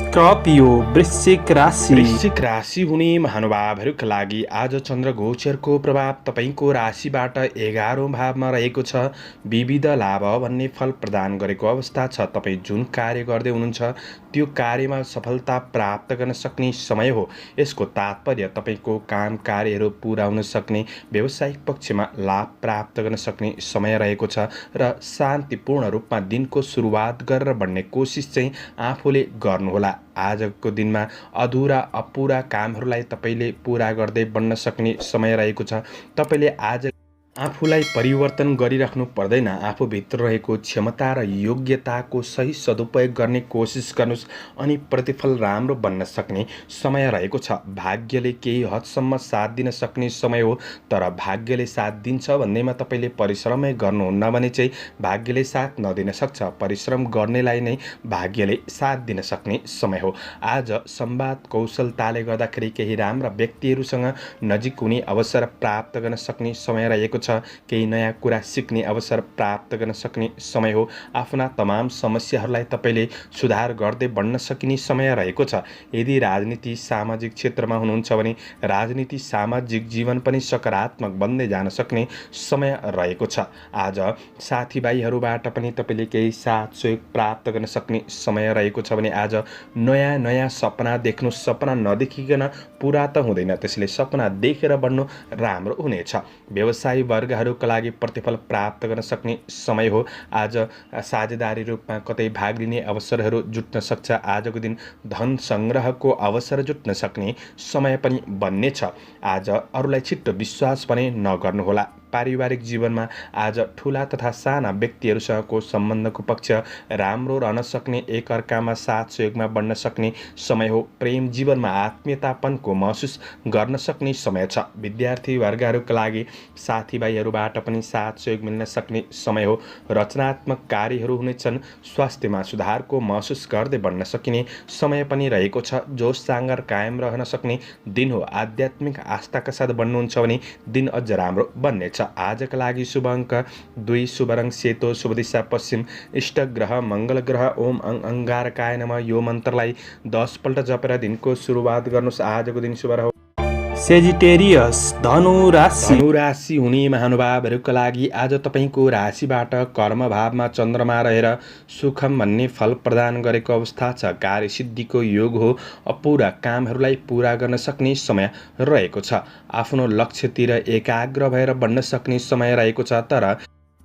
स्कर्पियो वृश्चिक राशि। वृश्चिक राशि हुने महानुभावहरूका लागि आज चन्द्रगोचरको प्रभाव तपाईँको राशिबाट 11औं भावमा रहेको छ। विविध लाभ भन्ने फल प्रदान गरेको अवस्था छ। तपाईँ जुन कार्य गर्दै हुनुहुन्छ त्यो कार्यमा सफलता प्राप्त गर्न सक्ने समय हो। यसको तात्पर्य तपाईँको काम कार्यहरू पुरा हुन सक्ने, व्यावसायिक पक्षमा लाभ प्राप्त गर्न सक्ने समय रहेको छ र शान्तिपूर्ण रूपमा दिनको सुरुवात गरेर बढ्ने कोसिस चाहिँ आफूले गर्नुहोला। आजको दिनमा अधुरा अपुरा कामहरूलाई तपाईँले पुरा गर्दै बढ्न सक्ने समय रहेको छ। तपाईँले आज आफूलाई परिवर्तन गरिराख्नु पर्दैन। आफूभित्र रहेको क्षमता र योग्यताको सही सदुपयोग गर्ने कोसिस गर्नुहोस् अनि प्रतिफल राम्रो बन्न सक्ने समय रहेको छ। भाग्यले केही हदसम्म साथ दिन सक्ने समय हो। तर भाग्यले साथ दिन्छ भन्दैमा तपाईँले परिश्रमै गर्नुहुन्न भने चाहिँ भाग्यले साथ नदिन सक्छ। परिश्रम गर्नेलाई नै भाग्यले साथ दिन सक्ने समय हो। आज संवाद कौशलताले गर्दाखेरि केही राम्रा व्यक्तिहरूसँग नजिक हुने अवसर प्राप्त गर्न सक्ने समय रहेको छ। केही नयाँ कुरा सिक्ने अवसर प्राप्त गर्न सक्ने समय हो। आफ्ना तमाम समस्याहरूलाई तपाईँले सुधार गर्दै बढ्न सकिने समय रहेको छ। यदि राजनीति सामाजिक क्षेत्रमा हुनुहुन्छ भने राजनीति सामाजिक जीवन पनि सकारात्मक बन्दै जान सक्ने समय रहेको छ। आज साथीभाइहरूबाट पनि तपाईँले केही साथ सहयोग प्राप्त गर्न सक्ने समय रहेको छ भने आज नयाँ नयाँ सपना देख्नु। सपना नदेखिकन पुरा त हुँदैन, त्यसैले सपना देखेर बढ्नु राम्रो हुनेछ। व्यवसायी वर्गहरूका लागि प्रतिफल प्राप्त गर्न सक्ने समय हो। आज साझेदारी रूपमा कतै भाग लिने अवसरहरू जुट्न सक्छ। आजको दिन धन सङ्ग्रहको अवसर जुट्न सक्ने समय पनि बन्नेछ। आज अरूलाई छिट्टो विश्वास पनि नगर्नुहोला। पारिवारिक जीवनमा आज ठुला तथा साना व्यक्तिहरूसँगको सम्बन्धको पक्ष राम्रो रहन सक्ने, एकअर्कामा साथ सहयोगमा बढ्न सक्ने समय हो। प्रेम जीवनमा आत्मीयतापनको महसुस गर्न सक्ने समय छ। विद्यार्थी वर्गहरूका लागि साथीभाइहरूबाट पनि साथ सहयोग मिल्न सक्ने समय हो। रचनात्मक कार्यहरू हुनेछन्। स्वास्थ्यमा सुधारको महसुस गर्दै बढ्न सकिने समय पनि रहेको छ। जोस जाँगर कायम रहन सक्ने दिन हो। आध्यात्मिक आस्थाका साथ बढ्नुहुन्छ भने दिन अझ राम्रो बन्नेछ। आजका लागि शुभ अङ्क 2, शुभ रङ सेतो, शुभ दिशा पश्चिम, इष्ट ग्रह मङ्गल ग्रह। ओम अंगारकाय नमः यो मन्त्रलाई 10 पल्ट जपेर दिनको सुरुवात गर्नुहोस्। आजको दिन शुभ रह्यो। सेजिटेरियस धनु राशि। धनु राशि हुने महानुभावहरूका लागि आज तपाईँको राशिबाट कर्मभावमा चन्द्रमा रहेर सुखम भन्ने फल प्रदान गरेको अवस्था छ। कार्यसिद्धिको योग हो। अपुरा कामहरूलाई पुरा गर्न सक्ने समय रहेको छ। आफ्नो लक्ष्यतिर एकाग्र भएर बढ्न सक्ने समय रहेको छ। तर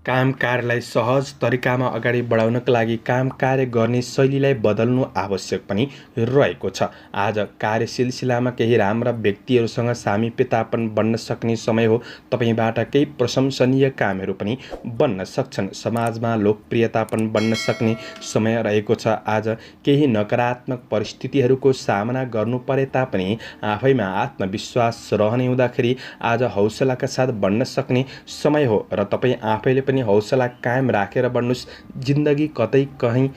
काम कार्यलाई सहज तरिकामा अगाडि बढाउनका लागि काम कार्य गर्ने शैलीलाई बदल्नु आवश्यक पनि रहेको छ। आज कार्य सिलसिलामा केही राम्रा व्यक्तिहरूसँग सामिप्यतापन बन्न सक्ने समय हो। तपाईँबाट केही प्रशंसनीय कामहरू पनि बन्न सक्छन्। समाजमा लोकप्रियता पनि बन्न सक्ने समय रहेको छ। आज केही नकारात्मक परिस्थितिहरूको सामना गर्नु परे तापनि आफैमा आत्मविश्वास रहने हुँदाखेरि आज हौसलाका साथ बढ्न सक्ने समय हो र तपाईँ आफैले पनि हौसला कायम राखेर बढ्नुहोस्। जिन्दगी कतै कहीँ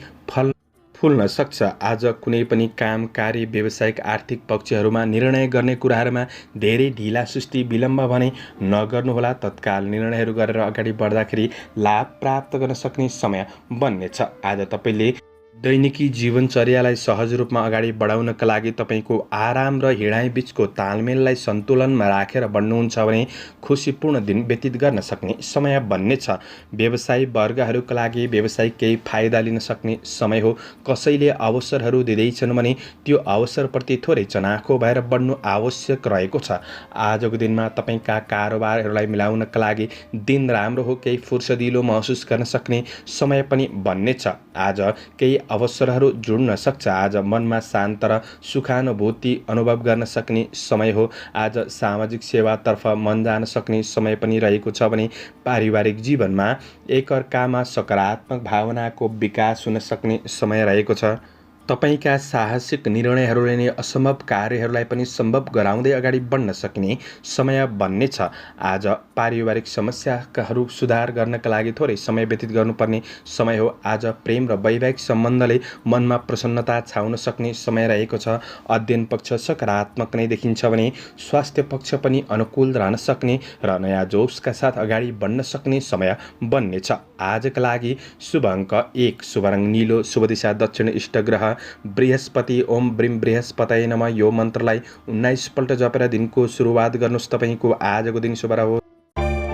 फुल्न सक्छ। आज कुनै पनि काम कार्य व्यावसायिक आर्थिक पक्षहरूमा निर्णय गर्ने कुराहरूमा धेरै ढिला सुस्ती विलम्ब भने नगर्नुहोला। तत्काल निर्णयहरू गरेर अगाडि बढ्दाखेरि लाभ प्राप्त गर्न सक्ने समय बन्नेछ। आज तपाईँले दैनिकी जीवनचर्यालाई सहज रूपमा अगाडि बढाउनका लागि तपाईँको आराम र हिँडाइ बीचको तालमेललाई सन्तुलनमा राखेर बढ्नुहुन्छ भने खुसीपूर्ण दिन व्यतीत गर्न सक्ने समय बन्नेछ। व्यवसायी वर्गहरूका लागि व्यवसायिक केही फाइदा लिन सक्ने समय हो। कसैले अवसरहरू दिँदैछन् भने त्यो अवसरप्रति थोरै चनाखो भएर बढ्नु आवश्यक रहेको छ। आजको दिनमा तपाईँका कारोबारहरूलाई मिलाउनका लागि दिन राम्रो हो। केही फुर्सदिलो महसुस गर्न सक्ने समय पनि बन्नेछ। आज केही अवसरहरू जुड्न सक्छ। आज मनमा शान्त र सुखानुभूति अनुभव गर्न सक्ने समय हो। आज सामाजिक सेवातर्फ मन जान सक्ने समय पनि रहेको छ भने पारिवारिक जीवनमा एकअर्कामा सकारात्मक भावनाको विकास हुन सक्ने समय रहेको छ। तपाईँका साहसिक निर्णयहरूले नै असम्भव कार्यहरूलाई पनि सम्भव गराउँदै अगाडि बढ्न सक्ने समय बन्नेछ। आज पारिवारिक समस्याहरू सुधार गर्नका लागि थोरै समय व्यतीत गर्नुपर्ने समय हो। आज प्रेम र वैवाहिक सम्बन्धले मनमा प्रसन्नता छाउन सक्ने समय रहेको छ। अध्ययन पक्ष सकारात्मक नै देखिन्छ भने स्वास्थ्य पक्ष पनि अनुकूल रहन सक्ने र नयाँ जोसका साथ अगाडि बढ्न सक्ने समय बन्नेछ। आजका लागि शुभ अङ्क 1, शुभ रङ नीलो, शुभ दिशा दक्षिण, इष्ट ग्रह बृहस्पति। ओम ब्रीम बृहस्पतये नमः यो मन्त्रलाई 19 पल्ट जपेर दिनको सुरुवात गर्नुहोस्। तपाईँको आजको दिन शुभ रहोस्।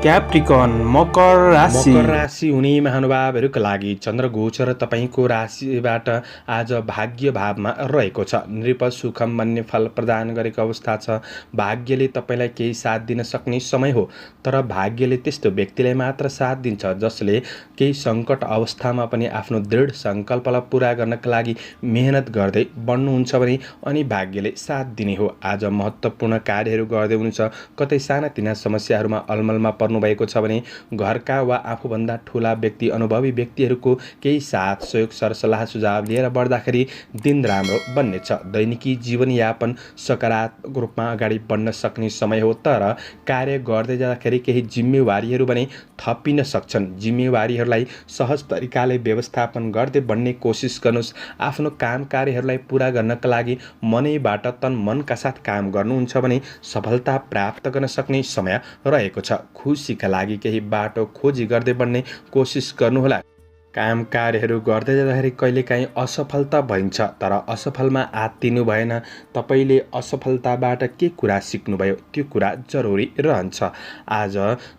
क्याप्रिकन मकर राशि। मकर राशि हुने महानुभावहरूका लागि चन्द्रगोचर तपाईँको राशिबाट आज भाग्य भावमा रहेको छ। नृप सुखम भन्ने फल प्रदान गरेको अवस्था छ। भाग्यले तपाईँलाई केही साथ दिन सक्ने समय हो। तर भाग्यले त्यस्तो व्यक्तिलाई मात्र साथ दिन्छ जसले केही सङ्कट अवस्थामा पनि आफ्नो दृढ सङ्कल्पलाई पुरा गर्नका लागि मेहनत गर्दै बढ्नुहुन्छ भने अनि भाग्यले साथ दिने हो। आज महत्त्वपूर्ण कार्यहरू गर्दै हुनुहुन्छ। कतै सानातिना समस्याहरूमा अलमलमा पर्नु भएको छ भने घरका वा आफूभन्दा ठुला व्यक्ति, अनुभवी व्यक्तिहरूको केही साथ सहयोग सरसल्लाह सुझाव लिएर बढ्दाखेरि दिन राम्रो बन्नेछ। दैनिकी जीवनयापन सकारात्मक रूपमा अगाडि बढ्न सक्ने समय हो। तर कार्य गर्दै जाँदाखेरि केही जिम्मेवारीहरू भने थपिन सक्छन्। जिम्मेवारीहरूलाई सहज तरिकाले व्यवस्थापन गर्दै बढ्ने कोसिस गर्नुहोस्। आफ्नो काम कार्यहरूलाई पुरा गर्नका लागि मनैबाट तन मनका साथ काम गर्नुहुन्छ भने सफलता प्राप्त गर्न सक्ने समय रहेको छ। खुसीका लागि केही बाटो खोजी गर्दै बढ्ने कोसिस गर्नुहोला। काम कार्यहरू गर्दै जाँदाखेरि कहिलेकाहीँ असफलता भइन्छ। तर असफलमा आत्तिनु भएन। तपाईँले असफलताबाट के कुरा सिक्नुभयो त्यो कुरा जरुरी रहन्छ। आज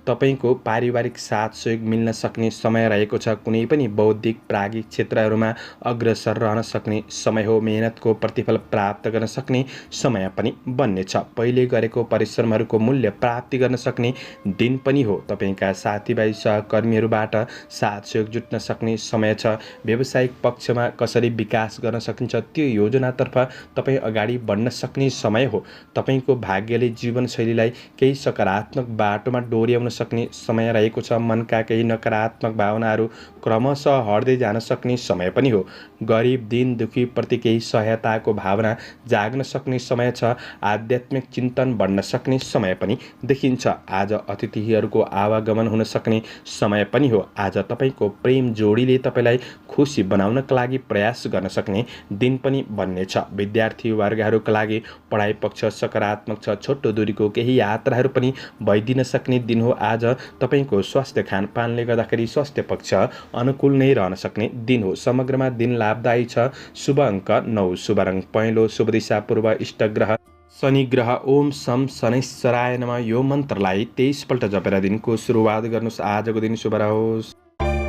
तपाईँको पारिवारिक साथ सहयोग मिल्न सक्ने समय रहेको छ। कुनै पनि बौद्धिक प्राज्ञिक क्षेत्रहरूमा अग्रसर रहन सक्ने समय हो। मेहनतको प्रतिफल प्राप्त गर्न सक्ने समय पनि बन्नेछ। पहिले गरेको परिश्रमहरूको मूल्य प्राप्ति गर्न सक्ने दिन पनि हो। तपाईँका साथीभाइ सहकर्मीहरूबाट साथ सहयोग जुट्न सक्ने सक्ने समय छ। व्यावसायिक पक्षमा कसरी विकास गर्न सकिन्छ त्यो योजनातर्फ तपाईँ अगाडि बढ्न सक्ने समय हो। तपाईँको भाग्यले जीवनशैलीलाई केही सकारात्मक बाटोमा डोर्याउन सक्ने समय रहेको छ। मनका केही नकारात्मक भावनाहरू क्रमशः हट्दै जान सक्ने समय पनि हो। गरिब दीन दुखीप्रति केही सहायताको भावना जाग्न सक्ने समय छ। आध्यात्मिक चिन्तन बढ्न सक्ने समय पनि देखिन्छ। आज अतिथिहरूको आवागमन हुन सक्ने समय पनि हो। आज तपाईँको प्रेम जोडीले तपाईँलाई खुसी बनाउनका लागि प्रयास गर्न सक्ने दिन पनि बन्नेछ। विद्यार्थी वर्गहरूका लागि पढाइ पक्ष सकारात्मक छ। छोटो दूरीको केही यात्राहरू पनि भइदिन सक्ने दिन हो। आज तपाईँको स्वास्थ्य खानपानले गर्दाखेरि स्वास्थ्य पक्ष अनुकूल नै रहन सक्ने दिन हो। समग्रमा दिन लाभदायी छ। शुभ अङ्क 9, शुभ रङ पहेँलो, शुभ दिशा पूर्व, इष्ट ग्रह शनि ग्रह। ओम सम शनैश्चराय नमः यो मन्त्रलाई 23 पल्ट जपेर दिनको सुरुवात गर्नुहोस्। आजको दिन शुभ रहोस्।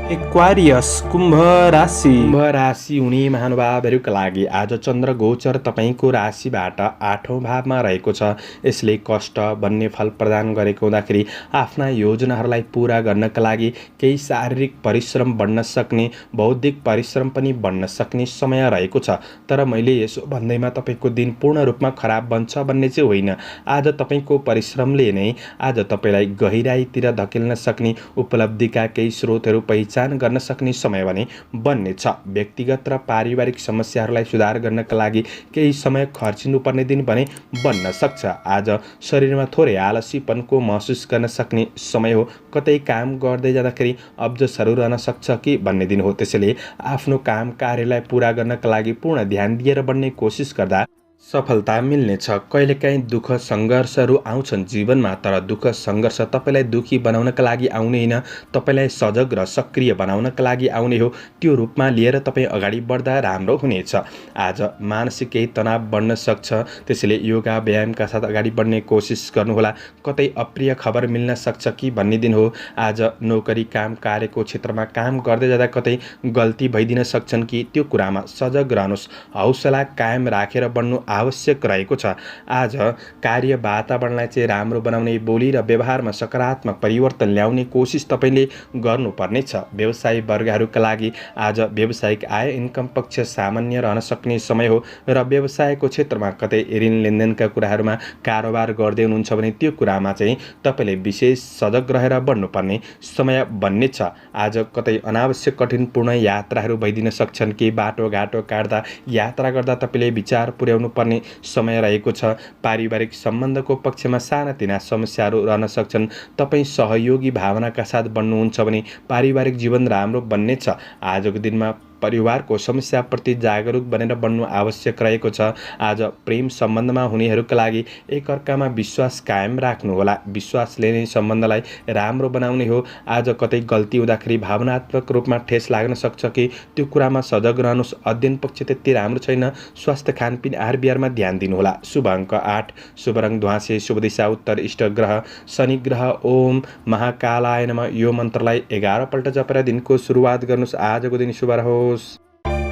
एक्वारियस कुम्भ राशि। कुम्भ राशि हुने महानुभावहरूका लागि आज चन्द्र गोचर तपाईँको राशिबाट 8औं भावमा रहेको छ। यसले कष्ट भन्ने फल प्रदान गरेको हुँदाखेरि आफ्ना योजनाहरूलाई पुरा गर्नका लागि केही शारीरिक परिश्रम बढ्न सक्ने, बौद्धिक परिश्रम पनि बढ्न सक्ने समय रहेको छ। तर मैले यसो भन्दैमा तपाईँको दिन पूर्ण रूपमा खराब बन्छ भन्ने चाहिँ होइन। आज तपाईँको परिश्रमले नै आज तपाईँलाई गहिराइतिर धकेल्न सक्ने उपलब्धिका केही स्रोतहरू पहिचान गर्न सक्ने समय भने बन्नेछ। व्यक्तिगत र पारिवारिक समस्याहरूलाई सुधार गर्नका लागि केही समय खर्चिनुपर्ने दिन भने बन्न सक्छ। आज शरीरमा थोरै आलसीपनको महसुस गर्न सक्ने समय हो। कतै काम गर्दै जाँदाखेरि अब्जसहरू रहन सक्छ कि भन्ने दिन हो। त्यसैले आफ्नो काम कार्यलाई पुरा गर्नका लागि पूर्ण ध्यान दिएर बढ्ने कोसिस गर्दा सफलता मिल्नेछ। कहिलेकाहीँ दुःख सङ्घर्षहरू आउँछन् जीवनमा, तर दुःख सङ्घर्ष तपाईँलाई दुःखी बनाउनका लागि आउने होइन, तपाईँलाई सजग र सक्रिय बनाउनका लागि आउने हो। त्यो रूपमा लिएर तपाईँ अगाडि बढ्दा राम्रो हुनेछ। आज मानसिक केही तनाव बढ्न सक्छ। त्यसैले योगा व्यायामका साथ अगाडि बढ्ने कोसिस गर्नुहोला। कतै अप्रिय खबर मिल्न सक्छ कि भन्ने दिन हो। आज नोकरी काम कार्यको क्षेत्रमा काम गर्दै जाँदा कतै गल्ती भइदिन सक्छन् कि त्यो कुरामा सजग रहनुहोस्। हौसला कायम राखेर बढ्नु आवश्यक रहेको छ। आज कार्य वातावरणलाई चाहिँ राम्रो बनाउने, बोली र व्यवहारमा सकारात्मक परिवर्तन ल्याउने कोसिस तपाईँले गर्नुपर्नेछ। व्यवसायी वर्गहरूका लागि आज व्यावसायिक आय इन्कम पक्ष सामान्य रहन सक्ने समय हो र व्यवसायको क्षेत्रमा कतै ऋण लेनदेनका कुराहरूमा कारोबार गर्दै हुनुहुन्छ भने त्यो कुरामा चाहिँ तपाईँले विशेष सजग रहेर बढ्नुपर्ने समय बन्नेछ। आज कतै अनावश्यक कठिनपूर्ण यात्राहरू भइदिन सक्छन् कि बाटोघाटो काट्दा यात्रा गर्दा तपाईँले विचार पुर्याउनु पर्ने समय रहेको छ। पारिवारिक सम्बन्धको पक्षमा सानातिना समस्याहरू रहन सक्छन्। तपाईँ सहयोगी भावनाका साथ बढ्नुहुन्छ भने पारिवारिक जीवन राम्रो बन्नेछ। आजको दिनमा परिवारको समस्याप्रति जागरुक बनेर बढ्नु आवश्यक रहेको छ। आज प्रेम सम्बन्धमा हुनेहरूका लागि एकअर्कामा विश्वास कायम राख्नुहोला। विश्वासले नै सम्बन्धलाई राम्रो बनाउने हो। आज कतै गल्ती हुँदाखेरि भावनात्मक रूपमा ठेस लाग्न सक्छ कि त्यो कुरामा सजग रहनुहोस्। अध्ययन पक्ष त्यति राम्रो छैन। स्वास्थ्य खानपिन आहार विहारमा ध्यान दिनुहोला। शुभ अङ्क 8, शुभ रङ ध्वाँसे, शुभ दिशा उत्तर, इष्ट ग्रह शनि ग्रह। ओम महाकालाय नमः यो मन्त्रलाई 11 पल्ट जपेर दिनको सुरुवात गर्नुहोस्। आजको दिन शुभ रहोस्।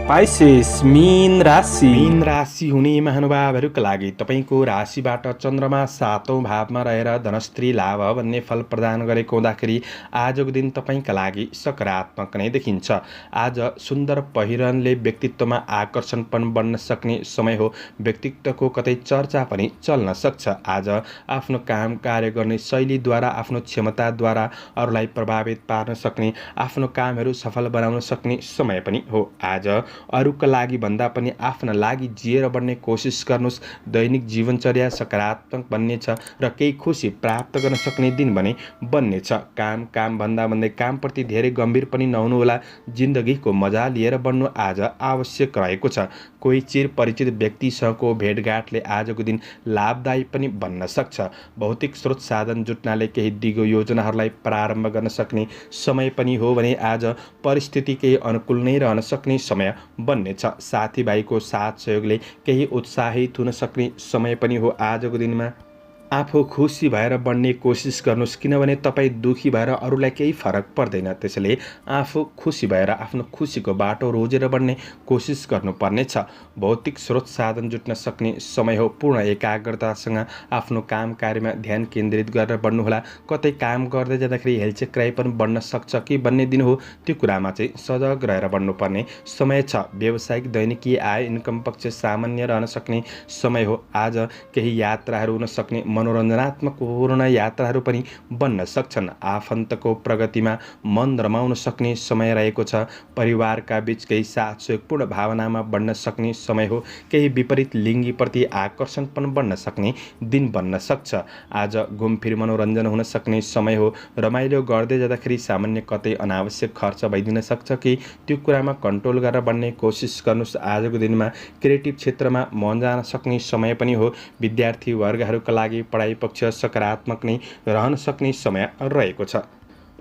पाइसेस मीन राशि। मीन राशि हुने महानुभावहरूका लागि तपाईँको राशिबाट चन्द्रमा 7औं भावमा रहेर धनस्त्री लाभ भन्ने फल प्रदान गरेको हुँदाखेरि आजको दिन तपाईँका लागि सकारात्मक नै देखिन्छ। आज सुन्दर पहिरनले व्यक्तित्वमा आकर्षण पनि बढ्न सक्ने समय हो। व्यक्तित्वको कतै चर्चा पनि चल्न सक्छ। आज आफ्नो काम कार्य गर्ने शैलीद्वारा, आफ्नो क्षमताद्वारा अरूलाई प्रभावित पार्न सक्ने, आफ्नो कामहरू सफल बनाउन सक्ने समय पनि हो। आज अरूका लागि भन्दा पनि आफ्ना लागि जिएर बढ्ने कोसिस गर्नुहोस्। दैनिक जीवनचर्या सकारात्मक बन्नेछ र केही खुसी प्राप्त गर्न सक्ने दिन भने बन्नेछ। काम भन्दा भन्दै कामप्रति धेरै गम्भीर पनि नहुनुहोला। जिन्दगीको मजा लिएर बढ्नु आज आवश्यक रहेको छ। कोही चिर परिचित व्यक्तिसँगको भेटघाटले आजको दिन लाभदायी पनि बन्न सक्छ। भौतिक स्रोत साधन जुट्नाले केही दिगो योजनाहरूलाई प्रारम्भ गर्न सक्ने समय पनि हो भने आज परिस्थिति केही अनुकूल नै रहन सक्ने समय बन्नेछ। साथीभाइको साथ सहयोगले केही उत्साहित हुन सक्ने समय पनि हो। आजको दिनमा आफू खुसी भएर बन्ने कोसिस गर्नुहोस्, किनभने तपाईँ दुःखी भएर अरूलाई केही फरक पर्दैन। त्यसैले आफू खुसी भएर आफ्नो खुसीको बाटो रोजेर बन्ने कोसिस गर्नुपर्नेछ। भौतिक स्रोत साधन जुट्न सक्ने समय हो। पूर्ण एकाग्रतासँग आफ्नो काम कार्यमा ध्यान केन्द्रित गरेर बढ्नुहोला। कतै काम गर्दै जाँदाखेरि हेलचेक्राइ पनि बढ्न सक्छ कि भन्ने दिन हो, त्यो कुरामा चाहिँ सजग रहेर बढ्नुपर्ने समय छ। व्यावसायिक दैनिकीय आय इन्कम पक्ष सामान्य रहन सक्ने समय हो। आज केही यात्राहरू हुन सक्ने, मनोरञ्जनात्मक पूर्ण यात्राहरू पनि बन्न सक्छन्। आफन्तको प्रगतिमा मन रमाउन सक्ने समय रहेको छ। परिवारका बीच केही साथ सहयोगपूर्ण भावनामा बढ्न सक्ने समय हो। केही विपरीत लिङ्गीप्रति आकर्षण पनि बढ्न सक्ने दिन बन्न सक्छ। आज घुमफिर मनोरञ्जन हुन सक्ने समय हो। रमाइलो गर्दै जाँदाखेरि सामान्य कतै अनावश्यक खर्च भइदिन सक्छ कि त्यो कुरामा कन्ट्रोल गरेर बढ्ने कोसिस गर्नुहोस्। आजको दिनमा क्रिएटिभ क्षेत्रमा मन जान सक्ने समय पनि हो। विद्यार्थी वर्गहरूका लागि पढाइ पक्ष सकारात्मक नै रहन सक्ने समय रहेको छ।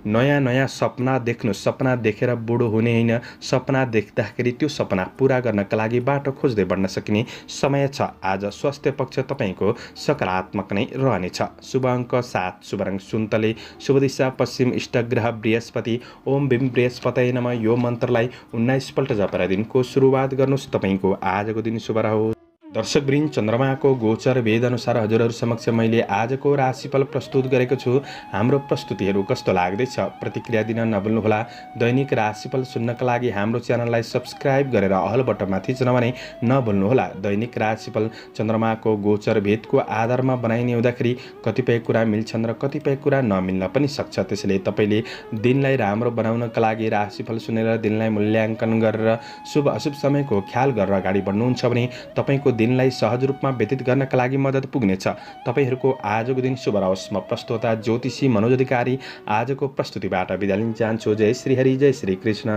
नयाँ नयाँ सपना देख्नु। सपना देखेर बुढो हुने होइन, सपना देख्दाखेरि त्यो सपना पुरा गर्नका लागि बाटो खोज्दै बढ्न सकिने समय छ। आज स्वास्थ्य पक्ष तपाईँको सकारात्मक नै रहनेछ। शुभ अङ्क 7, शुभ रङ सुन्तले, शुभ दिशा पश्चिम, इष्टग्रह बृहस्पति। ओम भीम बृहस्पतये नमः। यो मन्त्रलाई 19 पल्ट जपेर दिनको सुरुवात गर्नुहोस्। तपाईँको आजको दिन शुभ रहोस्। दर्शकवृन्द, चन्द्रमाको गोचर वेद अनुसार हजुरहरू समक्ष मैले आजको राशिफल प्रस्तुत गरेको छु। हाम्रो प्रस्तुतिहरू कस्तो लाग्दैछ प्रतिक्रिया दिन नभुल्नुहोला। दैनिक राशिफल सुन्नका लागि हाम्रो च्यानललाई सब्सक्राइब गरेर अल बटनमा थिच्न भने नभुल्नुहोला। दैनिक राशिफल चन्द्रमाको गोचर भेदको आधारमा बनाइने हुँदाखेरि कतिपय कुरा मिल्छन् र कतिपय कुरा नमिल्न पनि सक्छ। त्यसैले तपाईँले दिनलाई राम्रो बनाउनका लागि राशिफल सुनेर दिनलाई मूल्याङ्कन गरेर शुभ अशुभ समयको ख्याल गरेर अगाडि बढ्नुहुन्छ भने तपाईँको दिनलाई सहज रूपमा व्यतीत गर्नका लागि मद्दत पुग्नेछ। तपाईँहरूको आजको दिन शुभ रहोस्। म प्रस्तोता ज्योतिषी मनोज अधिकारी आजको प्रस्तुतिबाट बिदा लिन चाहन्छु। जय श्री हरि, जय श्री कृष्ण।